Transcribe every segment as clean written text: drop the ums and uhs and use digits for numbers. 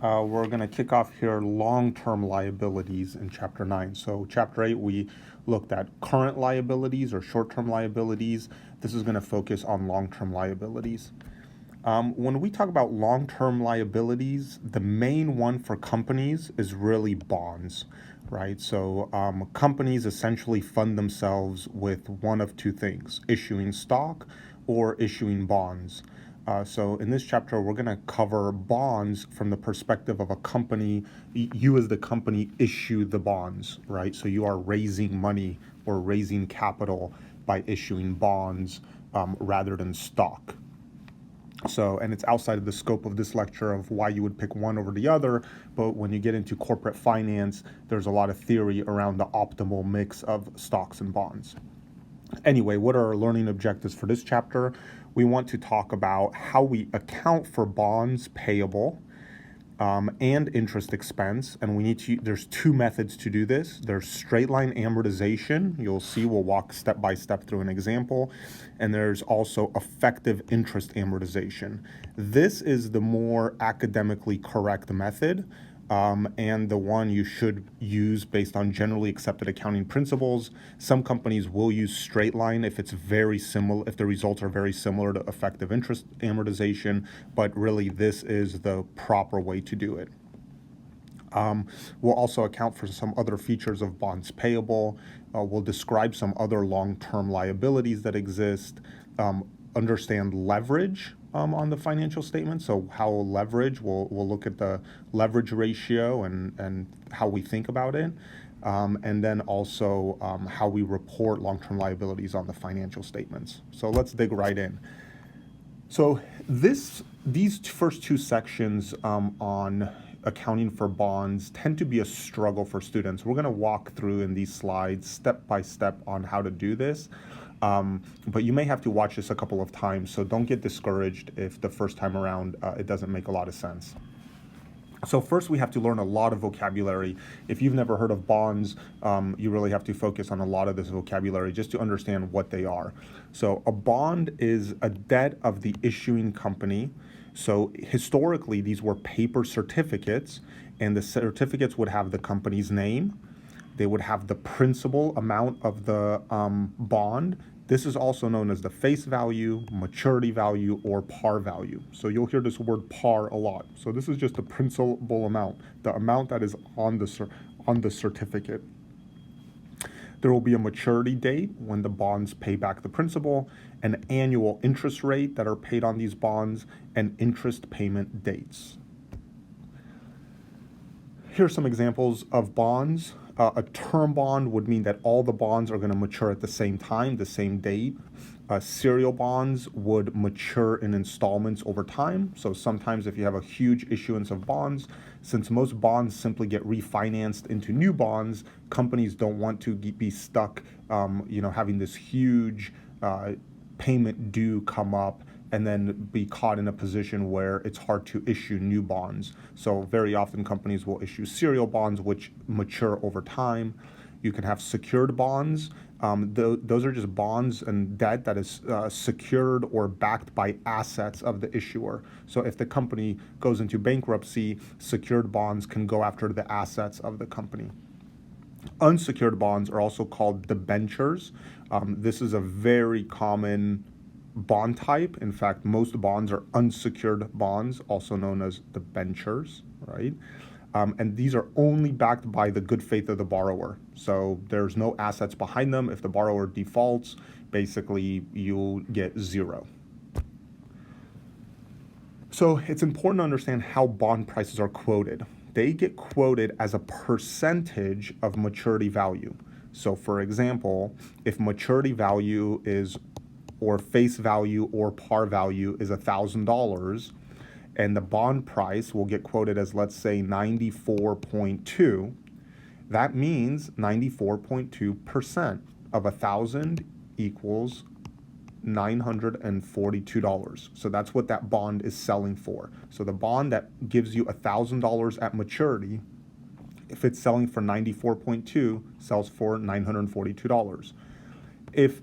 We're going to kick off here long-term liabilities in Chapter 9. So Chapter 8, we looked at current liabilities or short-term liabilities. This is going to focus on long-term liabilities. When we talk about long-term liabilities, the main one for companies is really bonds, right? So companies essentially fund themselves with one of two things: issuing stock or issuing bonds. So in this chapter, we're going to cover bonds from the perspective of a company. You as the company issue the bonds, right? So you are raising money or raising capital by issuing bonds rather than stock. So, and it's outside of the scope of this lecture of why you would pick one over the other, but when you get into corporate finance, there's a lot of theory around the optimal mix of stocks and bonds. Anyway, what are our learning objectives for this chapter? We want to talk about how we account for bonds payable and interest expense, and we need to. There's two methods to do this. There's straight line amortization. You'll see. We'll walk step by step through an example, and there's also effective interest amortization. This is the more academically correct method. And the one you should use based on generally accepted accounting principles. Some companies will use straight line if it's very similar, if the results are very similar to effective interest amortization, but really this is the proper way to do it. We'll also account for some other features of bonds payable. We'll describe some other long-term liabilities that exist, understand leverage on the financial statement. So how leverage, we'll look at the leverage ratio and how we think about it. And then also how we report long-term liabilities on the financial statements. So let's dig right in. So these first two sections on accounting for bonds tend to be a struggle for students. We're going to walk through in these slides step by step on how to do this. But you may have to watch this a couple of times, so don't get discouraged if the first time around it doesn't make a lot of sense. So first we have to learn a lot of vocabulary. If you've never heard of bonds, you really have to focus on a lot of this vocabulary just to understand what they are. So a bond is a debt of the issuing company. So historically, these were paper certificates, and the certificates would have the company's name. They would have the principal amount of the bond. This is also known as the face value, maturity value, or par value. So you'll hear this word par a lot. So this is just the principal amount, the amount that is on the certificate. There will be a maturity date when the bonds pay back the principal, an annual interest rate that are paid on these bonds, and interest payment dates. Here are some examples of bonds. A term bond would mean that all the bonds are going to mature at the same time, the same date. Serial bonds would mature in installments over time. So sometimes if you have a huge issuance of bonds, since most bonds simply get refinanced into new bonds, companies don't want to be stuck, having this huge payment due come up and then be caught in a position where it's hard to issue new bonds. So very often companies will issue serial bonds which mature over time. You can have secured bonds. Those are just bonds and debt that is secured or backed by assets of the issuer. So if the company goes into bankruptcy, secured bonds can go after the assets of the company. Unsecured bonds are also called debentures. This is a very common bond type. In fact, most bonds are unsecured bonds, also known as debentures, right? And these are only backed by the good faith of the borrower. So there's no assets behind them. If the borrower defaults, basically you'll get zero. So it's important to understand how bond prices are quoted. They get quoted as a percentage of maturity value. So for example, if maturity value is, or face value or par value is $1,000, and the bond price will get quoted as, let's say, 94.2, that means 94.2% of 1,000 equals $942. So that's what that bond is selling for. So the bond that gives you $1,000 at maturity, if it's selling for 94.2, sells for $942. If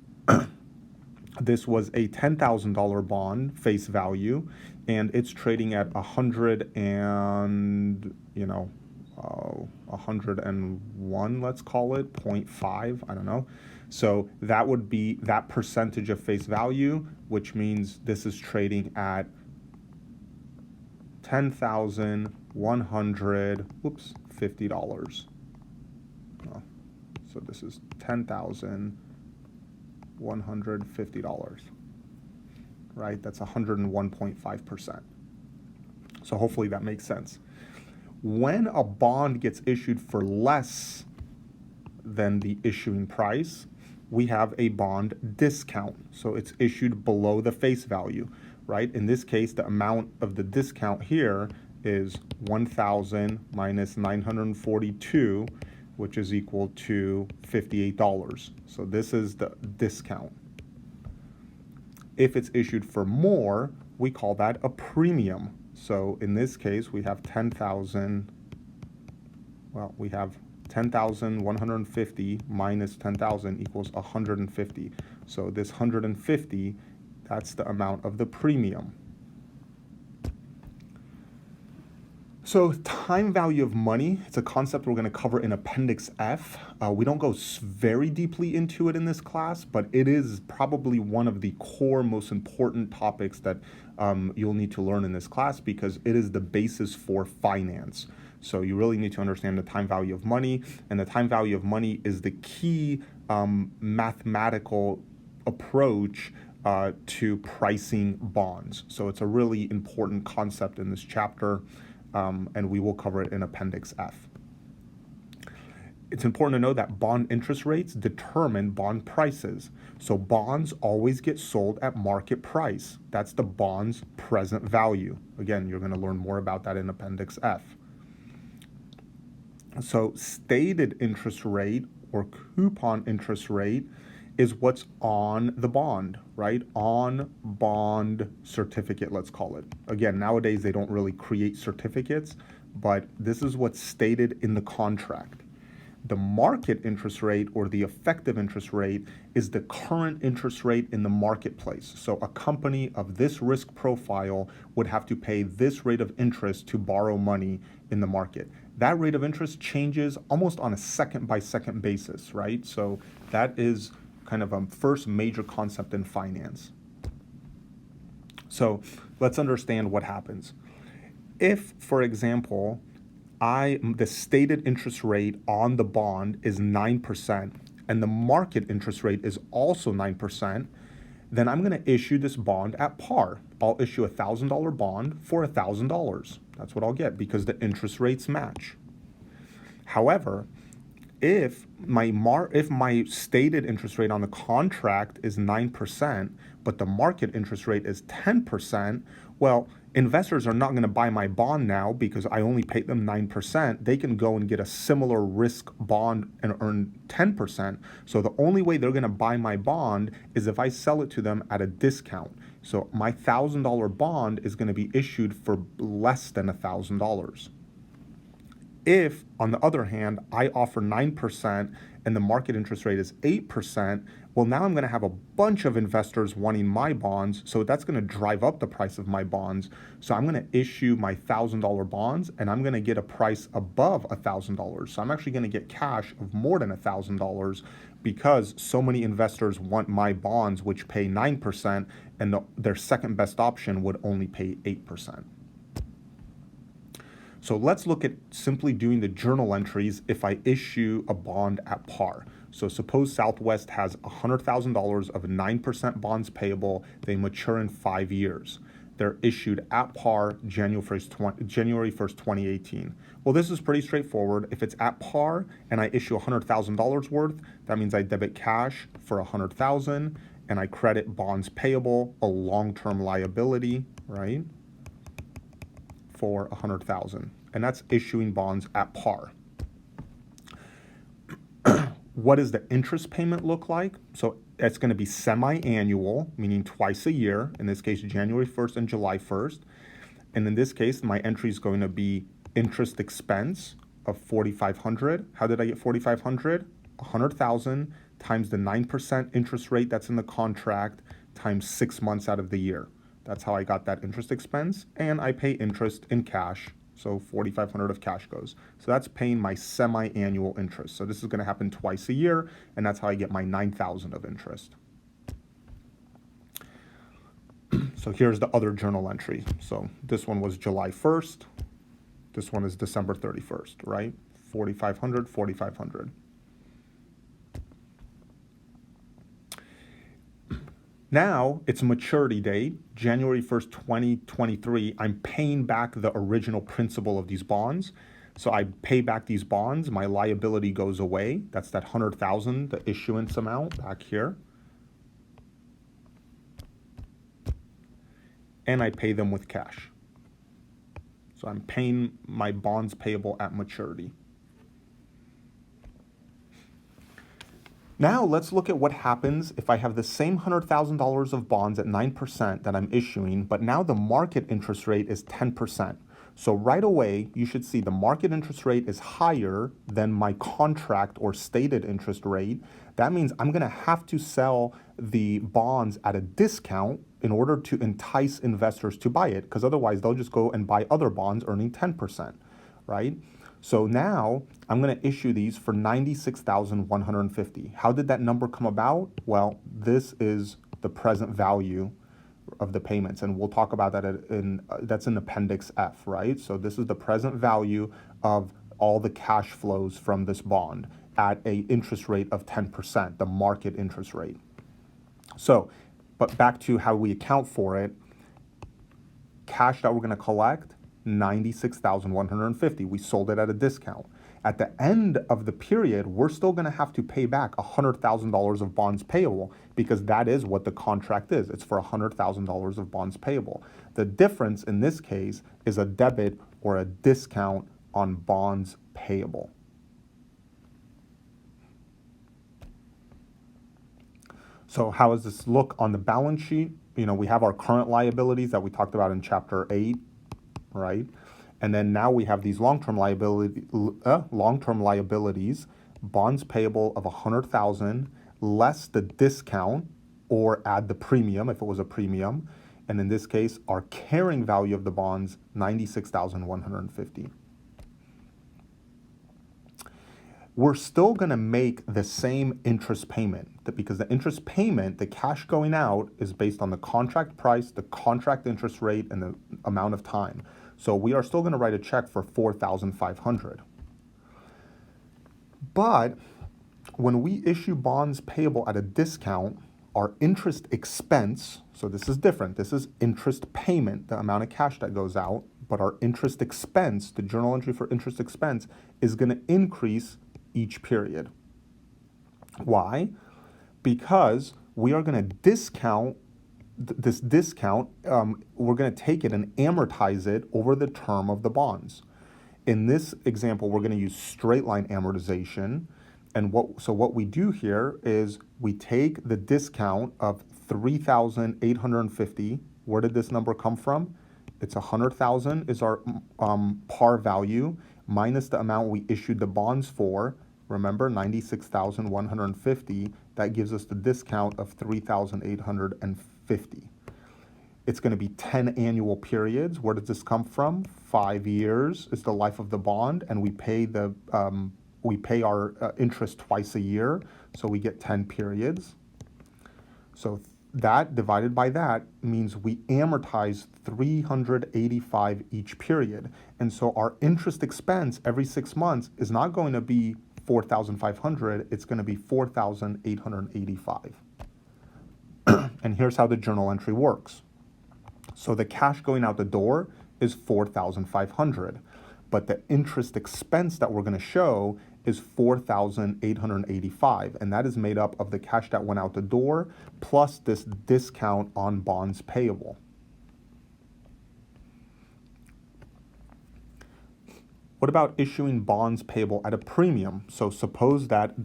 this was a $10,000 bond face value, and it's trading at 100 and 101, let's call it 0.5, I don't know. So that would be that percentage of face value, which means this is trading at $10,150. Oh, so this is $10,150, right? That's 101.5%. So hopefully that makes sense. When a bond gets issued for less than the issuing price, we have a bond discount. So it's issued below the face value, right? In this case, the amount of the discount here is 1,000 minus 942, which is equal to $58. So this is the discount. If it's issued for more, we call that a premium. So in this case, we have 10,000, well, we have 10,150 minus 10,000 equals 150. So this 150, that's the amount of the premium. So time value of money, it's a concept we're going to cover in Appendix F. We don't go very deeply into it in this class, but it is probably one of the core, most important topics that you'll need to learn in this class because it is the basis for finance. So you really need to understand the time value of money, and the time value of money is the key mathematical approach to pricing bonds. So it's a really important concept in this chapter. And we will cover it in Appendix F. It's important to know that bond interest rates determine bond prices. So bonds always get sold at market price. That's the bond's present value. Again, you're going to learn more about that in Appendix F. So stated interest rate or coupon interest rate is what's on the bond, right? On bond certificate, let's call it. Again, nowadays they don't really create certificates, but this is what's stated in the contract. The market interest rate or the effective interest rate is the current interest rate in the marketplace. So a company of this risk profile would have to pay this rate of interest to borrow money in the market. That rate of interest changes almost on a second by second basis, right? So that is kind of a first major concept in finance. So let's understand what happens. If, for example, the stated interest rate on the bond is 9% and the market interest rate is also 9%, then I'm going to issue this bond at par. I'll issue a $1,000 bond for $1,000. That's what I'll get because the interest rates match. However, if my stated interest rate on the contract is 9%, but the market interest rate is 10%, well, investors are not going to buy my bond now because I only paid them 9%. They can go and get a similar risk bond and earn 10%. So the only way they're going to buy my bond is if I sell it to them at a discount. So my $1,000 bond is going to be issued for less than $1,000. If, on the other hand, I offer 9% and the market interest rate is 8%, well, now I'm going to have a bunch of investors wanting my bonds, so that's going to drive up the price of my bonds. So I'm going to issue my $1,000 bonds, and I'm going to get a price above $1,000. So I'm actually going to get cash of more than $1,000 because so many investors want my bonds, which pay 9%, and their second best option would only pay 8%. So let's look at simply doing the journal entries if I issue a bond at par. So suppose Southwest has $100,000 of 9% bonds payable. They mature in 5 years. They're issued at par January 1st, 2018. Well, this is pretty straightforward. If it's at par and I issue $100,000 worth, that means I debit cash for $100,000 and I credit bonds payable, a long-term liability, right, for $100,000. And that's issuing bonds at par. What does the interest payment look like? So it's going to be semi-annual, meaning twice a year, in this case, January 1st and July 1st. And in this case, my entry is going to be interest expense of $4,500. How did I get $4,500? $100,000 times the 9% interest rate that's in the contract times 6 months out of the year. That's how I got that interest expense. And I pay interest in cash So 4,500 of cash goes. So that's paying my semi-annual interest. So this is going to happen twice a year, and that's how I get my 9,000 of interest. So here's the other journal entry. So this one was July 1st. This one is December 31st, right? 4,500, 4,500. Now it's maturity date, January 1st, 2023. I'm paying back the original principal of these bonds. So I pay back these bonds, my liability goes away. That's that 100,000, the issuance amount back here. And I pay them with cash. So I'm paying my bonds payable at maturity. Now let's look at what happens if I have the same $100,000 of bonds at 9% that I'm issuing, but now the market interest rate is 10%. So right away, you should see the market interest rate is higher than my contract or stated interest rate. That means I'm going to have to sell the bonds at a discount in order to entice investors to buy it, because otherwise they'll just go and buy other bonds earning 10%, right? So now I'm going to issue these for $96,150. How did that number come about? Well, this is the present value of the payments, and we'll talk about that that's in Appendix F, right? So this is the present value of all the cash flows from this bond at a interest rate of 10%, the market interest rate. So, but back to how we account for it, cash that we're going to collect, $96,150. We sold it at a discount. At the end of the period, we're still going to have to pay back $100,000 of bonds payable, because that is what the contract is. It's for $100,000 of bonds payable. The difference in this case is a debit or a discount on bonds payable. So how does this look on the balance sheet? You know, we have our current liabilities that we talked about in Chapter 8, right? And then now we have these long-term liabilities, bonds payable of $100,000 less the discount, or add the premium if it was a premium. And in this case, our carrying value of the bonds, $96,150. We're still going to make the same interest payment, because the interest payment, the cash going out, is based on the contract price, the contract interest rate, and the amount of time. So we are still going to write a check for $4,500. But when we issue bonds payable at a discount, our interest expense, so this is different. This is interest payment, the amount of cash that goes out, but our interest expense, the journal entry for interest expense, is going to increase each period. Why? Because we are going to discount this discount, we're going to take it and amortize it over the term of the bonds. In this example, we're going to use straight line amortization. And what we do here is we take the discount of $3,850. Where did this number come from? It's 100,000 is our par value minus the amount we issued the bonds for. Remember, 96,150. That gives us the discount of 3,850. It's going to be 10 annual periods. Where does this come from? 5 years is the life of the bond, and we pay our interest twice a year, so we get 10 periods. So that divided by that means we amortize 385 each period, and so our interest expense every 6 months is not going to be 4,500. It's going to be 4,885. And here's how the journal entry works. So the cash going out the door is 4,500, but the interest expense that we're going to show is 4,885, and that is made up of the cash that went out the door plus this discount on bonds payable. What about issuing bonds payable at a premium? So suppose that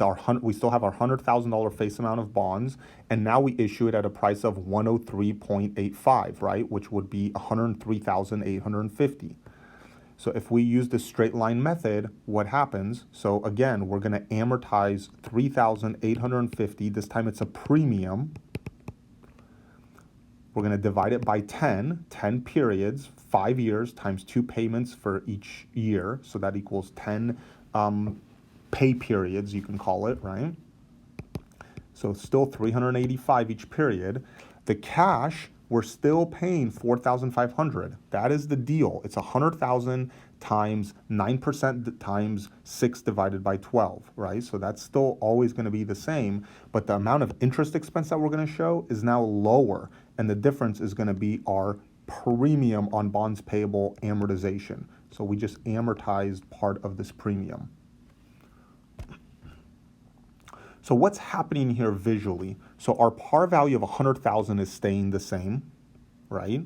we still have our $100,000 face amount of bonds, and now we issue it at a price of 103.85, right? Which would be 103,850. So if we use the straight line method, what happens? So again, we're going to amortize 3,850. This time it's a premium. We're going to divide it by 10 periods, 5 years times 2 payments for each year. So that equals 10 pay periods, you can call it, right? So still 385 each period. The cash, we're still paying 4,500. That is the deal. It's 100,000 times 9% times 6 divided by 12, right? So that's still always going to be the same, but the amount of interest expense that we're going to show is now lower, and the difference is going to be our premium on bonds payable amortization. So we just amortized part of this premium. So what's happening here visually? So our par value of 100,000 is staying the same, right?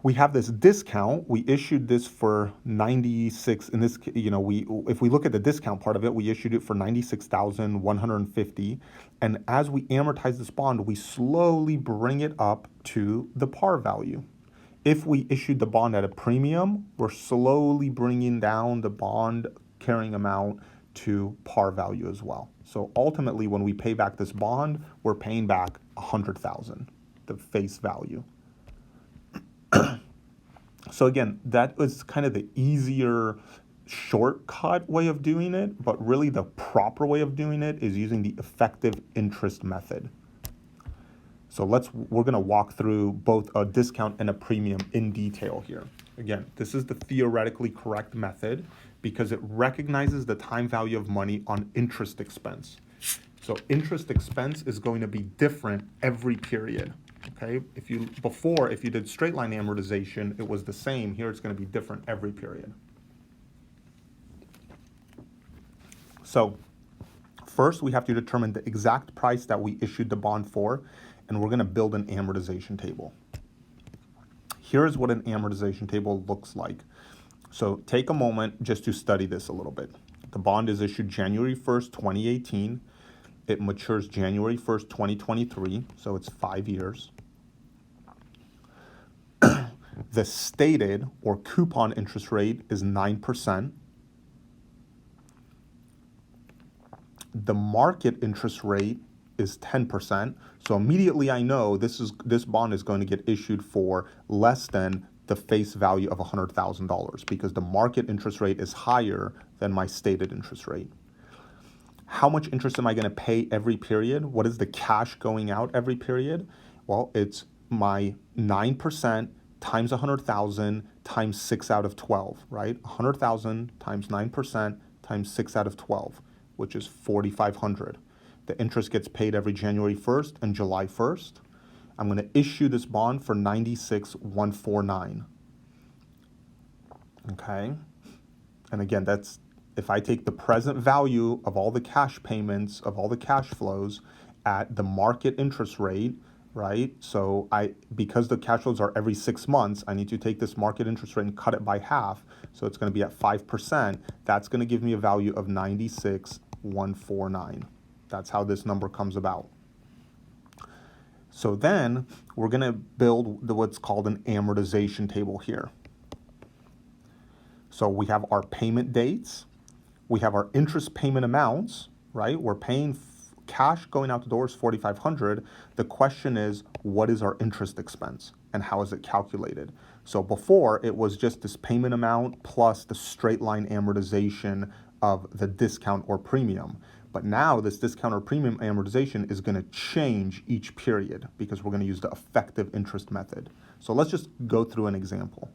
We have this discount. We issued this for 96. In this, if we look at the discount part of it, we issued it for 96,150. And as we amortize this bond, we slowly bring it up to the par value. If we issued the bond at a premium, we're slowly bringing down the bond carrying amount to par value as well. So ultimately, when we pay back this bond, we're paying back 100,000, the face value. So again, that was kind of the easier shortcut way of doing it, but really the proper way of doing it is using the effective interest method. So we're going to walk through both a discount and a premium in detail here. Again, this is the theoretically correct method because it recognizes the time value of money on interest expense. So interest expense is going to be different every period. Okay, if you did straight line amortization, it was the same. Here it's going to be different every period. So first we have to determine the exact price that we issued the bond for, and we're going to build an amortization table. Here's what an amortization table looks like. So take a moment just to study this a little bit. The bond is issued January 1st, 2018. It matures January 1st, 2023, so it's 5 years. The stated or coupon interest rate is 9%. The market interest rate is 10%. So immediately I know this bond is going to get issued for less than the face value of $100,000 because the market interest rate is higher than my stated interest rate. How much interest am I going to pay every period? What is the cash going out every period? Well, it's my 9% times 100,000 times 6 out of 12, right? 100,000 times 9% times 6 out of 12, which is 4,500. The interest gets paid every January 1st and July 1st. I'm going to issue this bond for 96,149. Okay? And again, that's if I take the present value of all the cash payments, of all the cash flows at the market interest rate, right? So because the cash flows are every 6 months, I need to take this market interest rate and cut it by half. So it's going to be at 5%. That's going to give me a value of 96,149. That's how this number comes about. So then we're going to build what's called an amortization table here. So we have our payment dates. We have our interest payment amounts, right? We're paying cash going out the door is $4,500. The question is, what is our interest expense and how is it calculated? So before it was just this payment amount plus the straight line amortization of the discount or premium. But now this discount or premium amortization is going to change each period because we're going to use the effective interest method. So let's just go through an example.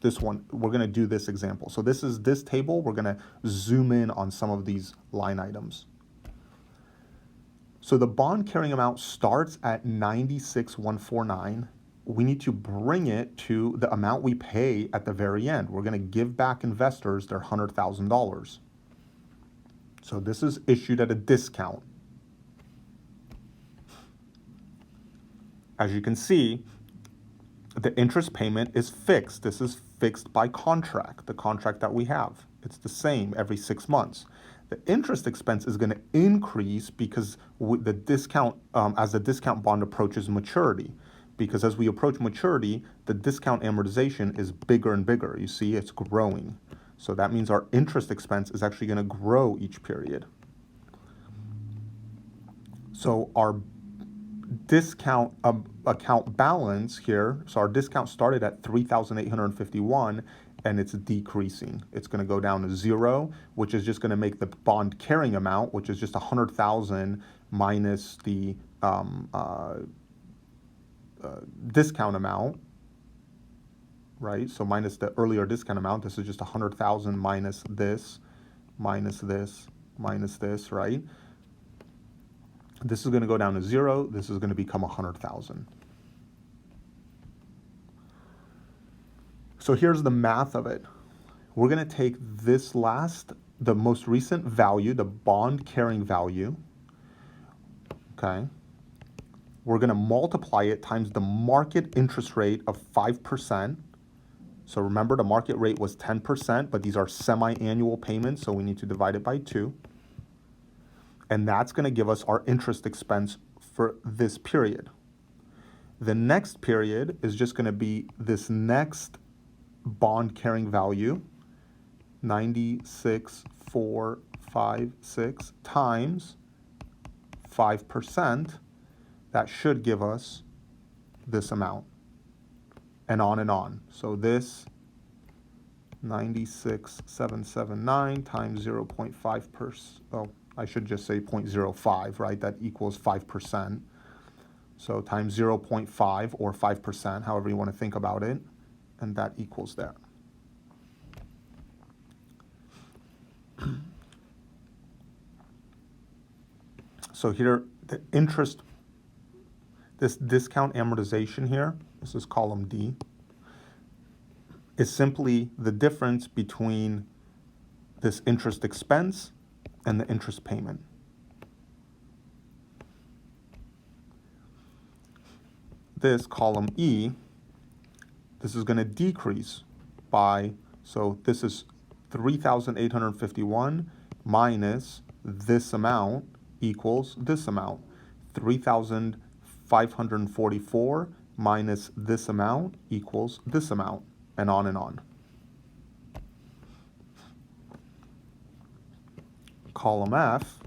This one, we're going to do this example. So this is this table. We're going to zoom in on some of these line items. So the bond carrying amount starts at 96,149. We need to bring it to the amount we pay at the very end. We're going to give back investors their $100,000. So this is issued at a discount. As you can see, the interest payment is fixed. This is fixed by contract, the contract that we have. It's the same every 6 months. The interest expense is going to increase because the discount, as the discount bond approaches maturity. Because as we approach maturity, the discount amortization is bigger and bigger. You see, it's growing. So that means our interest expense is actually going to grow each period. So our discount account balance here, so our discount started at 3,851 and it's decreasing. It's going to go down to 0, which is just going to make the bond carrying amount, which is just 100,000 minus the discount amount, right? So minus the earlier discount amount. This is just 100,000 minus this, minus this, minus this, right? This is going to go down to 0. This is going to become 100,000. So here's the math of it. We're going to take this the most recent value, the bond carrying value, okay? We're going to multiply it times the market interest rate of 5%. So remember, the market rate was 10%, but these are semi-annual payments, so we need to divide it by 2. And that's going to give us our interest expense for this period. The next period is just going to be this next bond carrying value, 96,456 times 5%. That should give us this amount, and on and on. So this 96,779 times 0.5%. Oh, I should just say 0.05, right? That equals 5%. So times 0.5 or 5%, however you want to think about it, and that equals that. So here, the interest, this discount amortization here, this is column D, is simply the difference between this interest expense and the interest payment. This column E, this is going to decrease by, so this is 3,851 minus this amount equals this amount. 3,544 minus this amount equals this amount, and on and on. Column F,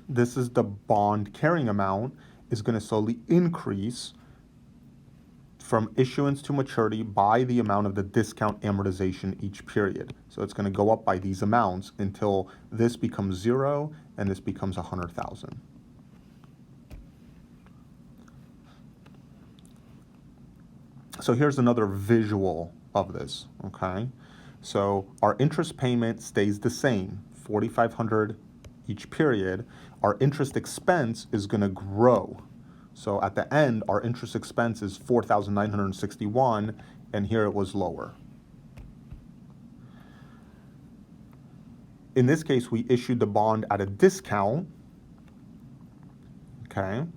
this is the bond carrying amount, is going to slowly increase from issuance to maturity by the amount of the discount amortization each period. So it's going to go up by these amounts until this becomes 0 and this becomes 100,000. So here's another visual of this, okay? So our interest payment stays the same, $4,500 each period. Our interest expense is going to grow. So at the end, our interest expense is $4,961, and here it was lower. In this case, we issued the bond at a discount, okay?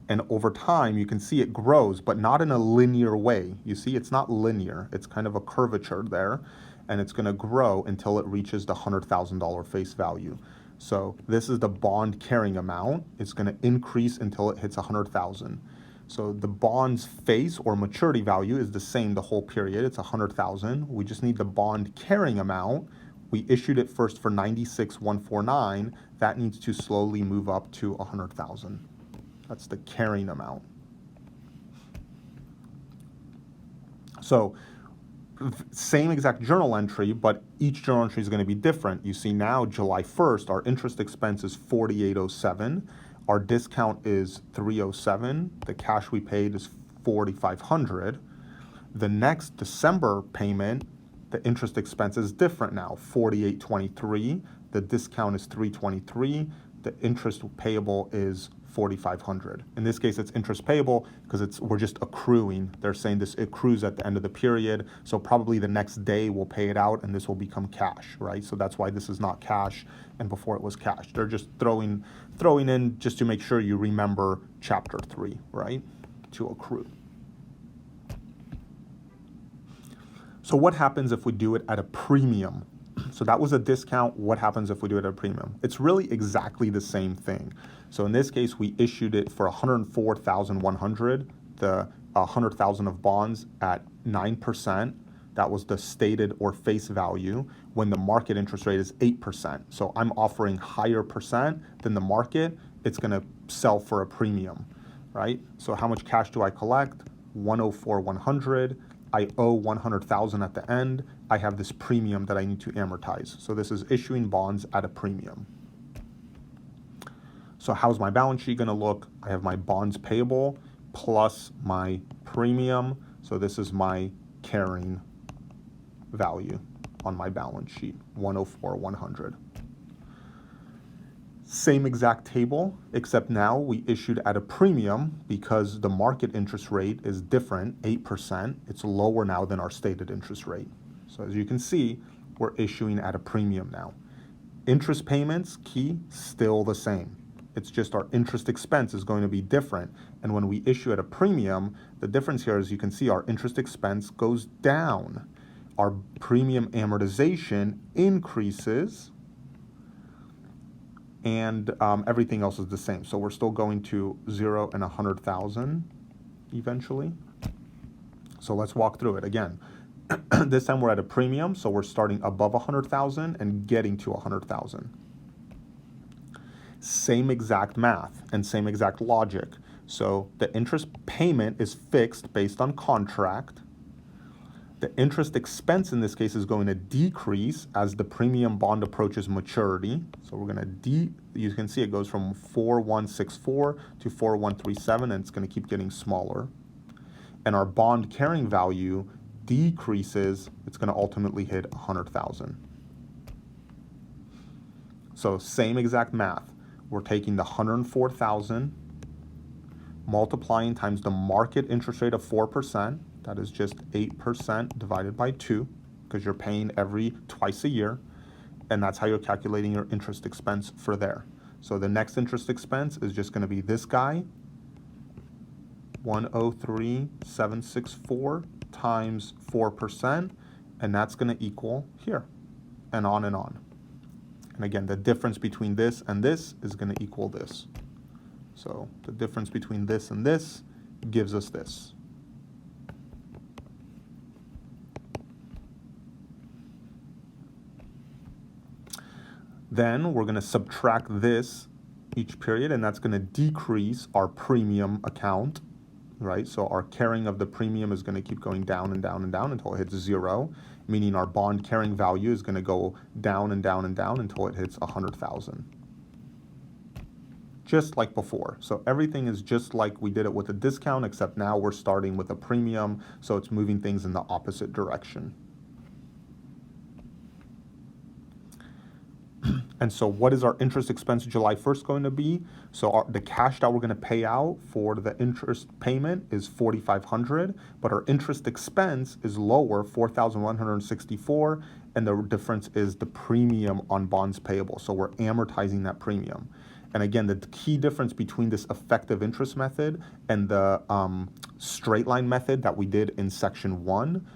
And over time, you can see it grows, but not in a linear way. You see, it's not linear. It's kind of a curvature there, and it's going to grow until it reaches the $100,000 face value. So this is the bond carrying amount. It's going to increase until it hits 100,000. So the bond's face or maturity value is the same the whole period. It's 100,000. We just need the bond carrying amount. We issued it first for 96,149. That needs to slowly move up to 100,000. That's the carrying amount. So same exact journal entry, but each journal entry is going to be different. You see now, July 1st, our interest expense is $4,807. Our discount is $307. The cash we paid is $4,500. The next December payment, the interest expense is different now, $4,823. The discount is $323. The interest payable is $4,500. In this case, it's interest payable because we're just accruing. They're saying this accrues at the end of the period, so probably the next day we'll pay it out and this will become cash, right? So that's why this is not cash, and before it was cash. They're just throwing in just to make sure you remember chapter 3, right? To accrue. So what happens if we do it at a premium? So that was a discount. What happens if we do it at a premium? It's really exactly the same thing. So in this case, we issued it for $104,100, the 100,000 of bonds at 9%. That was the stated or face value when the market interest rate is 8%. So I'm offering higher percent than the market. It's going to sell for a premium. right? So how much cash do I collect? 104,100. I owe 100,000 at the end. I have this premium that I need to amortize. So this is issuing bonds at a premium. So how's my balance sheet going to look? I have my bonds payable plus my premium. So this is my carrying value on my balance sheet, 104,100. Same exact table, except now we issued at a premium because the market interest rate is different, 8%. It's lower now than our stated interest rate. So as you can see, we're issuing at a premium now. Interest payments, key, still the same. It's just our interest expense is going to be different. And when we issue at a premium, the difference here is you can see our interest expense goes down. Our premium amortization increases, and everything else is the same. So we're still going to 0 and 100,000 eventually. So let's walk through it again. This time we're at a premium, so we're starting above 100,000 and getting to 100,000. Same exact math and same exact logic. So the interest payment is fixed based on contract. The interest expense in this case is going to decrease as the premium bond approaches maturity. So we're going to you can see it goes from 4164 to 4137, and it's going to keep getting smaller. And our bond carrying value decreases. It's going to ultimately hit 100,000. So same exact math. We're taking the 104,000, multiplying times the market interest rate of 4%. That is just 8% divided by 2, because you're paying twice a year, and that's how you're calculating your interest expense for there. So the next interest expense is just going to be this guy, 103,764 times 4%, and that's going to equal here, and on and on. And again, the difference between this and this is going to equal this. So the difference between this and this gives us this. Then we're going to subtract this each period, and that's going to decrease our premium account, right? So our carrying of the premium is going to keep going down and down and down until it hits 0, meaning our bond carrying value is going to go down and down and down until it hits 100,000. Just like before. So everything is just like we did it with a discount, except now we're starting with a premium, so it's moving things in the opposite direction. And so what is our interest expense July 1st going to be? So the cash that we're going to pay out for the interest payment is $4,500, but our interest expense is lower, $4,164, and the difference is the premium on bonds payable. So we're amortizing that premium. And again, the key difference between this effective interest method and the straight line method that we did in section 1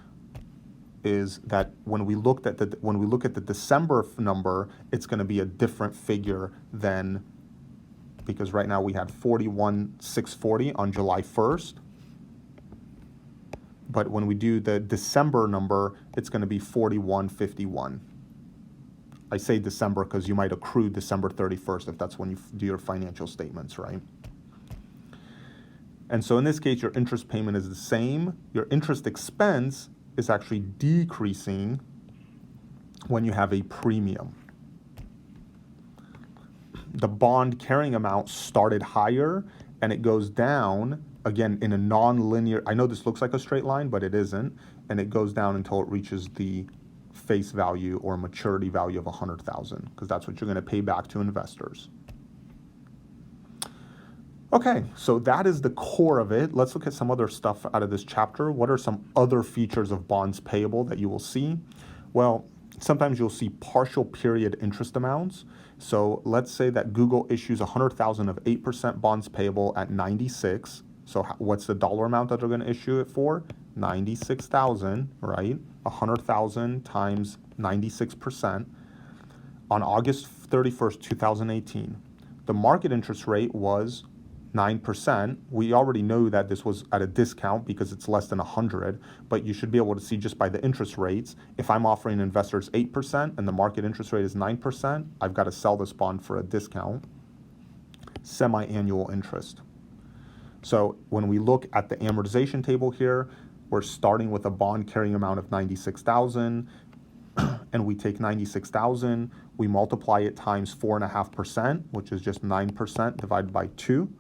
is that when we look at the December number, it's going to be a different figure than, because right now we had 41,640 on July 1st. But when we do the December number, it's going to be 41,51. I say December because you might accrue December 31st if that's when you do your financial statements, right? And so in this case, your interest payment is the same. Your interest expense is actually decreasing when you have a premium. The bond carrying amount started higher and it goes down, again, in a non-linear, I know this looks like a straight line, but it isn't, and it goes down until it reaches the face value or maturity value of 100,000, because that's what you're going to pay back to investors. Okay, so that is the core of it. Let's look at some other stuff out of this chapter. What are some other features of bonds payable that you will see? Well, sometimes you'll see partial period interest amounts. So let's say that Google issues 100,000 of 8% bonds payable at 96. So what's the dollar amount that they're going to issue it for? 96,000, right? 100,000 times 96% on August 31st, 2018. The market interest rate was 9%. We already know that this was at a discount because it's less than 100, but you should be able to see just by the interest rates, if I'm offering investors 8% and the market interest rate is 9%, I've got to sell this bond for a discount. Semi-annual interest. So when we look at the amortization table here, we're starting with a bond carrying amount of 96,000, and we take 96,000, we multiply it times 4.5%, which is just 9% divided by 2.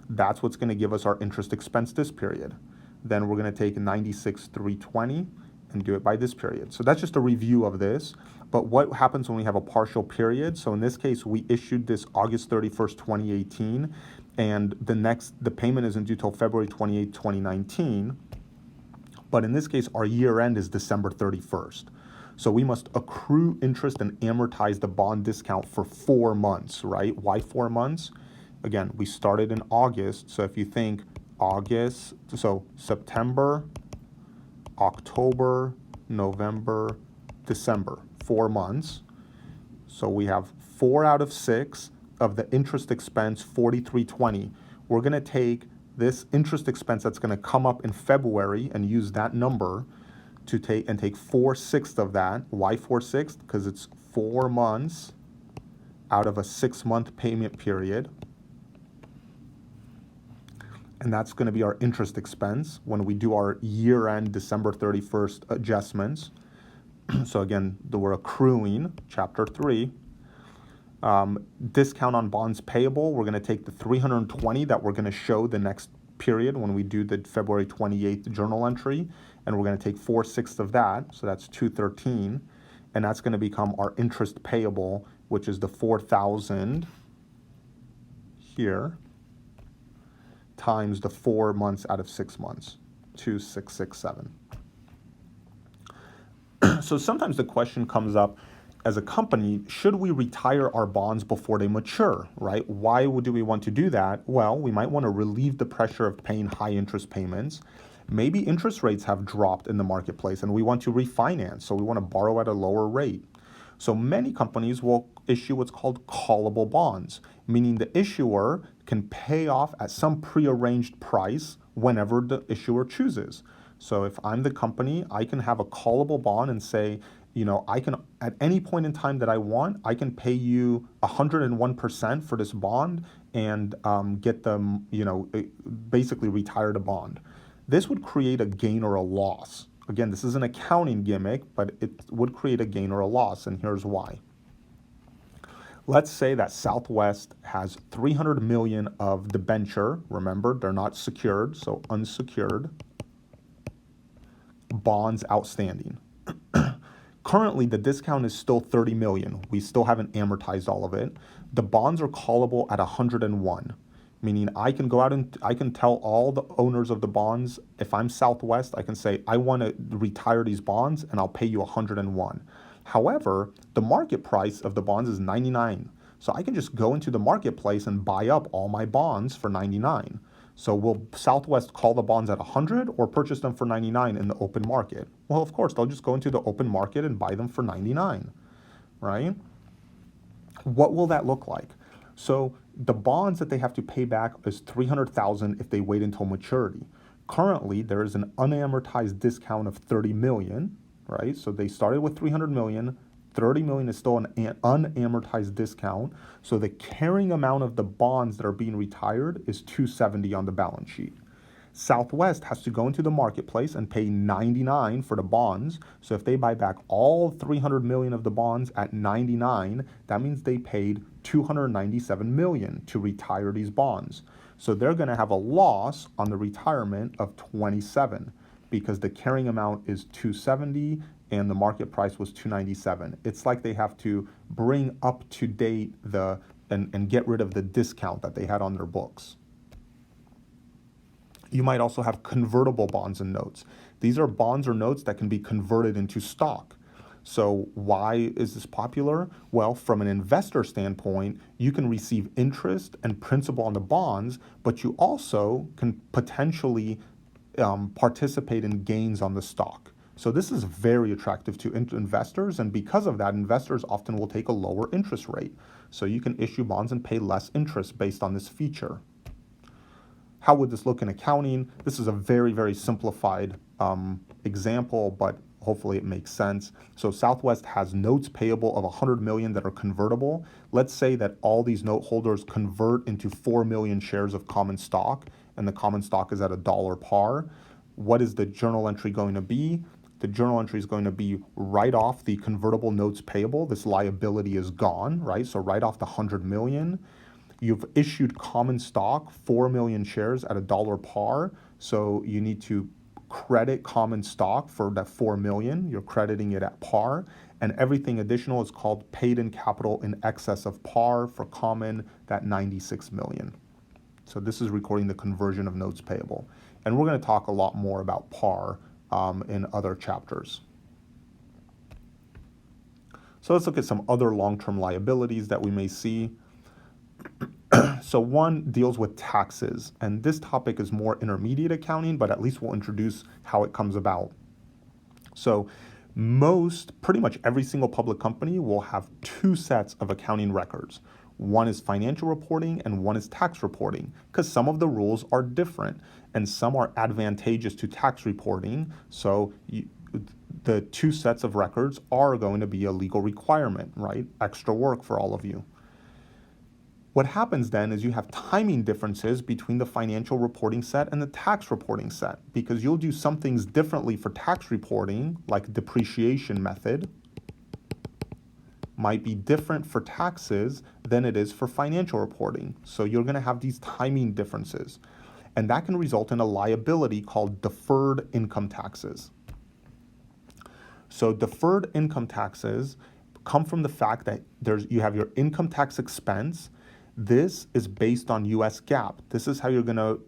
That's what's going to give us our interest expense this period. Then we're going to take 96,320 and do it by this period. So that's just a review of this. But what happens when we have a partial period? So in this case, we issued this August 31st, 2018, and the payment isn't due till February 28, 2019. But in this case, our year end is December 31st. So we must accrue interest and amortize the bond discount for 4 months, right? Why 4 months? Again, we started in August. So if you think August, so September, October, November, December, 4 months. So we have 4 out of 6 of the interest expense, 4320. We're going to take this interest expense that's going to come up in February and use that number to take 4/6 of that. Why 4/6? Because it's 4 months out of a 6-month payment period. And that's going to be our interest expense when we do our year-end December 31st adjustments. So again, we're accruing, Chapter 3. Discount on bonds payable, we're going to take the 320 that we're going to show the next period when we do the February 28th journal entry, and we're going to take 4/6 of that, so that's 213, and that's going to become our interest payable, which is the 4,000 here, times the 4 months out of 6 months, 2,667. So sometimes the question comes up, as a company, should we retire our bonds before they mature, right? Why do we want to do that? Well, we might want to relieve the pressure of paying high interest payments. Maybe interest rates have dropped in the marketplace and we want to refinance, so we want to borrow at a lower rate. So many companies will issue what's called callable bonds, meaning the issuer can pay off at some prearranged price whenever the issuer chooses. So if I'm the company, I can have a callable bond and say, I can, at any point in time that I want, I can pay you 101% for this bond and get them, basically retire the bond. This would create a gain or a loss. Again, this is an accounting gimmick, but it would create a gain or a loss, and here's why. Let's say that Southwest has $300 million of debenture. Remember, they're not secured, so unsecured bonds outstanding. Currently, the discount is still $30 million. We still haven't amortized all of it. The bonds are callable at 101, meaning I can go out and I can tell all the owners of the bonds, if I'm Southwest, I can say, I want to retire these bonds and I'll pay you 101. However, the market price of the bonds is 99. So I can just go into the marketplace and buy up all my bonds for 99. So will Southwest call the bonds at 100 or purchase them for 99 in the open market? Well, of course, they'll just go into the open market and buy them for 99, right? What will that look like? So the bonds that they have to pay back is $300,000 if they wait until maturity. Currently, there is an unamortized discount of $30 million, right? So they started with $300 million. $30 million is still an unamortized discount. So the carrying amount of the bonds that are being retired is $270 on the balance sheet. Southwest has to go into the marketplace and pay $99 for the bonds. So if they buy back all $300 million of the bonds at $99, that means they paid $297 million to retire these bonds. So they're going to have a loss on the retirement of $27 because the carrying amount is $270 and the market price was $297. It's like they have to bring up to date and get rid of the discount that they had on their books. You might also have convertible bonds and notes. These are bonds or notes that can be converted into stock. So why is this popular? Well, from an investor standpoint, you can receive interest and principal on the bonds, but you also can potentially participate in gains on the stock. So this is very attractive to investors, and because of that, investors often will take a lower interest rate. So you can issue bonds and pay less interest based on this feature. How would this look in accounting? This is a very, very simplified example, but hopefully it makes sense. So Southwest has notes payable of $100 million that are convertible. Let's say that all these note holders convert into 4 million shares of common stock, and the common stock is at $1 par. What is the journal entry going to be? The journal entry is going to be write off the convertible notes payable. This liability is gone, right? So write off the 100 million. You've issued common stock, 4 million shares at $1 par. So you need to credit common stock for that 4 million. You're crediting it at par. And everything additional is called paid in capital in excess of par for common, that 96 million. So this is recording the conversion of notes payable. And we're going to talk a lot more about par in other chapters. So let's look at some other long-term liabilities that we may see. So one deals with taxes, and this topic is more intermediate accounting, but at least we'll introduce how it comes about. So pretty much every single public company will have two sets of accounting records. One is financial reporting and one is tax reporting, because some of the rules are different and some are advantageous to tax reporting. So the two sets of records are going to be a legal requirement, right? Extra work for all of you. What happens then is you have timing differences between the financial reporting set and the tax reporting set, because you'll do some things differently for tax reporting, like depreciation method might be different for taxes than it is for financial reporting. So you're going to have these timing differences, and that can result in a liability called deferred income taxes. So deferred income taxes come from the fact that you have your income tax expense. This is based on US GAAP. This is how you're going to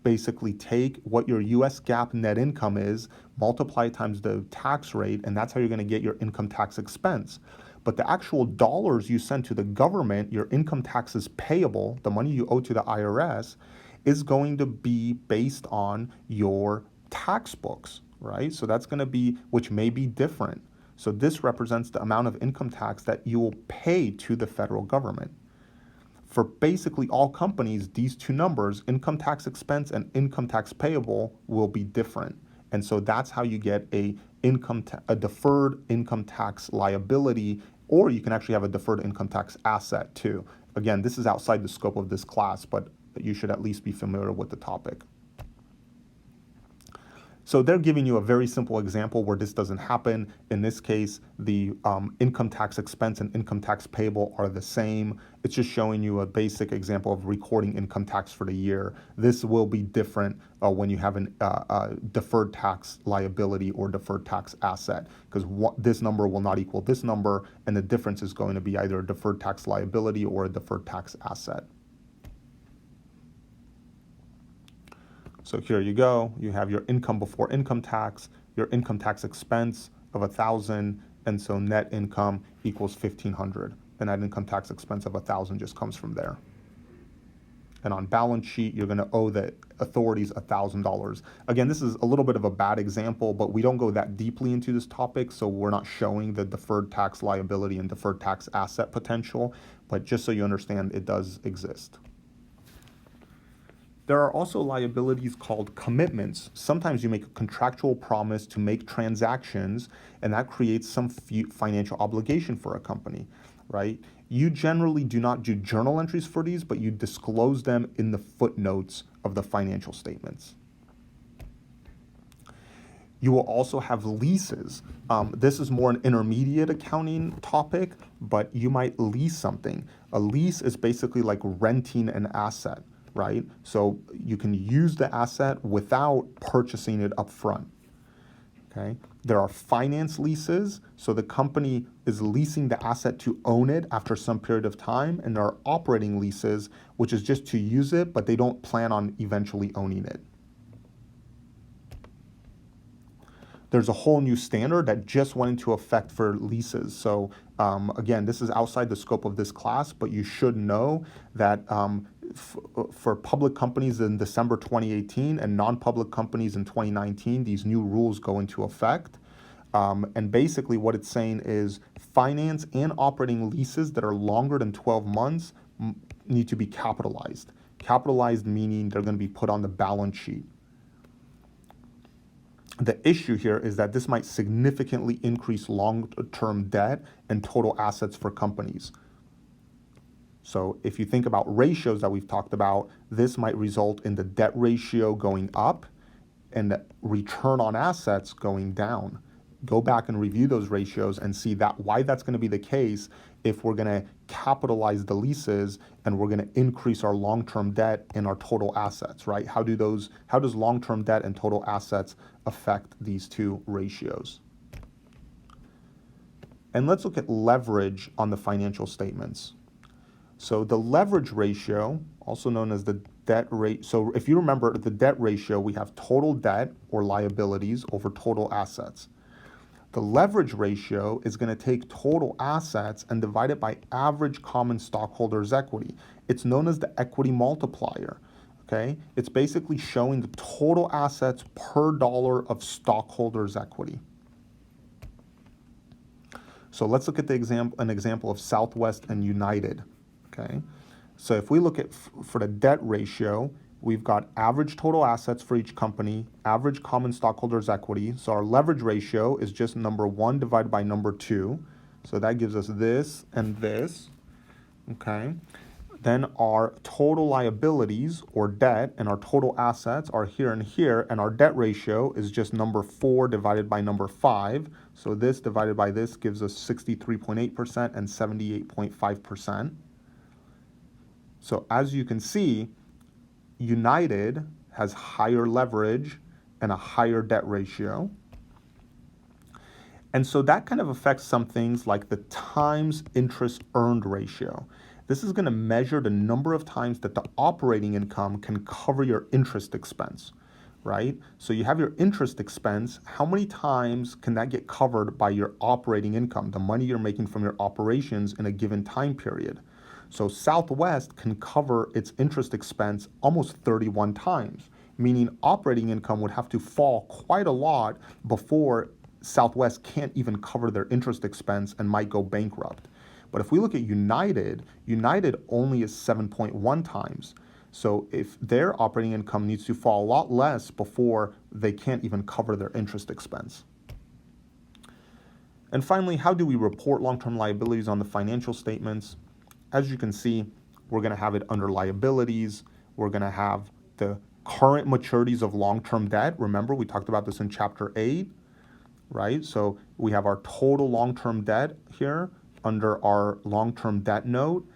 basically take what your US GAAP net income is, multiply it times the tax rate, and that's how you're going to get your income tax expense. But the actual dollars you send to the government, your income taxes payable, the money you owe to the IRS, is going to be based on your tax books, right? So that's going to be, which may be different. So this represents the amount of income tax that you will pay to the federal government. For basically all companies, these two numbers, income tax expense and income tax payable, will be different. And so that's how you get a deferred income tax liability, or you can actually have a deferred income tax asset too. Again, this is outside the scope of this class, but you should at least be familiar with the topic. So they're giving you a very simple example where this doesn't happen. In this case, the income tax expense and income tax payable are the same. It's just showing you a basic example of recording income tax for the year. This will be different when you have a deferred tax liability or deferred tax asset, because this number will not equal this number, and the difference is going to be either a deferred tax liability or a deferred tax asset. So here you go, you have your income before income tax, your income tax expense of 1,000, and so net income equals 1,500. And that income tax expense of 1,000 just comes from there. And on balance sheet, you're gonna owe the authorities $1,000. Again, this is a little bit of a bad example, but we don't go that deeply into this topic, so we're not showing the deferred tax liability and deferred tax asset potential, but just so you understand, it does exist. There are also liabilities called commitments. Sometimes you make a contractual promise to make transactions, and that creates some financial obligation for a company, right? You generally do not do journal entries for these, but you disclose them in the footnotes of the financial statements. You will also have leases. This is more an intermediate accounting topic, but you might lease something. A lease is basically like renting an asset, right? So you can use the asset without purchasing it up front, okay? There are finance leases, so the company is leasing the asset to own it after some period of time, and there are operating leases, which is just to use it, but they don't plan on eventually owning it. There's a whole new standard that just went into effect for leases. So again, this is outside the scope of this class, but you should know that for public companies in December 2018 and non-public companies in 2019, these new rules go into effect. And basically what it's saying is finance and operating leases that are longer than 12 months need to be capitalized. Capitalized meaning they're going to be put on the balance sheet. The issue here is that this might significantly increase long-term debt and total assets for companies. So if you think about ratios that we've talked about, this might result in the debt ratio going up and the return on assets going down. Go back and review those ratios and see that why that's going to be the case if we're going to capitalize the leases and we're going to increase our long-term debt and our total assets, right? How does long-term debt and total assets affect these two ratios? And let's look at leverage on the financial statements. So the leverage ratio, also known as the debt rate. So if you remember the debt ratio, we have total debt or liabilities over total assets. The leverage ratio is going to take total assets and divide it by average common stockholders' equity. It's known as the equity multiplier. Okay, it's basically showing the total assets per dollar of stockholders' equity. So let's look at an example of Southwest and United. Okay, so if we look at for the debt ratio, we've got average total assets for each company, average common stockholders' equity. So our leverage ratio is just number 1 divided by number 2. So that gives us this and this. Okay. Then our total liabilities or debt and our total assets are here and here, and our debt ratio is just number 4 divided by number 5. So this divided by this gives us 63.8% and 78.5%. So as you can see, United has higher leverage and a higher debt ratio. And so that kind of affects some things like the times interest earned ratio. This is going to measure the number of times that the operating income can cover your interest expense, right? So you have your interest expense. How many times can that get covered by your operating income, the money you're making from your operations in a given time period? So Southwest can cover its interest expense almost 31 times, meaning operating income would have to fall quite a lot before Southwest can't even cover their interest expense and might go bankrupt. But if we look at United only is 7.1 times. So if their operating income needs to fall a lot less before they can't even cover their interest expense. And finally, how do we report long-term liabilities on the financial statements? As you can see, we're going to have it under liabilities. We're going to have the current maturities of long-term debt. Remember, we talked about this in Chapter 8, right? So we have our total long-term debt here under our long-term debt note.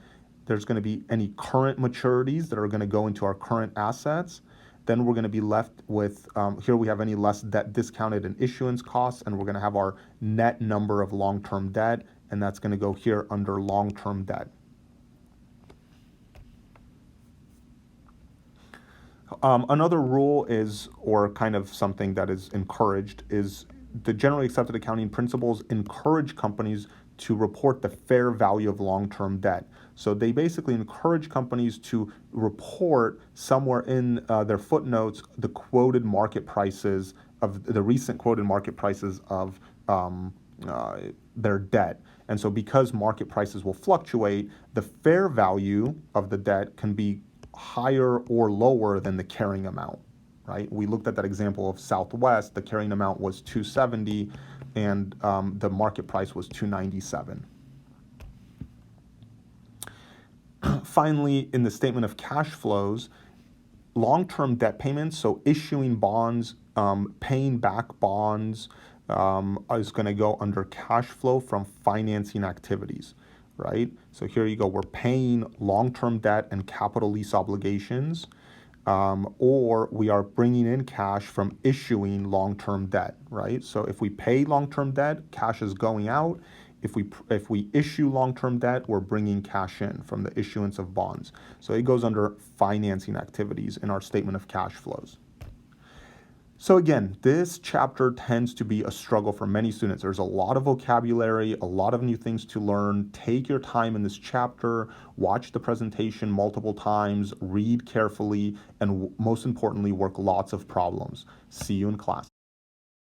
There's going to be any current maturities that are going to go into our current assets. Then we're going to be left with, here we have any less debt discounted and issuance costs, and we're going to have our net number of long-term debt, and that's going to go here under long-term debt. Another rule is, or kind of something that is encouraged, is the generally accepted accounting principles encourage companies to report the fair value of long-term debt. So they basically encourage companies to report somewhere in their footnotes the quoted market prices of the recent quoted market prices of their debt. And so because market prices will fluctuate, the fair value of the debt can be higher or lower than the carrying amount, right? We looked at that example of Southwest. The carrying amount was $270 and the market price was $297. Finally, in the statement of cash flows, long-term debt payments, so issuing bonds, paying back bonds, is going to go under cash flow from financing activities, right? So here you go, we're paying long-term debt and capital lease obligations, or we are bringing in cash from issuing long-term debt, right? So if we pay long-term debt, cash is going out. If we issue long-term debt, we're bringing cash in from the issuance of bonds. So it goes under financing activities in our statement of cash flows. So again, this chapter tends to be a struggle for many students. There's a lot of vocabulary, a lot of new things to learn. Take your time in this chapter, watch the presentation multiple times, read carefully, and most importantly, work lots of problems. See you in class.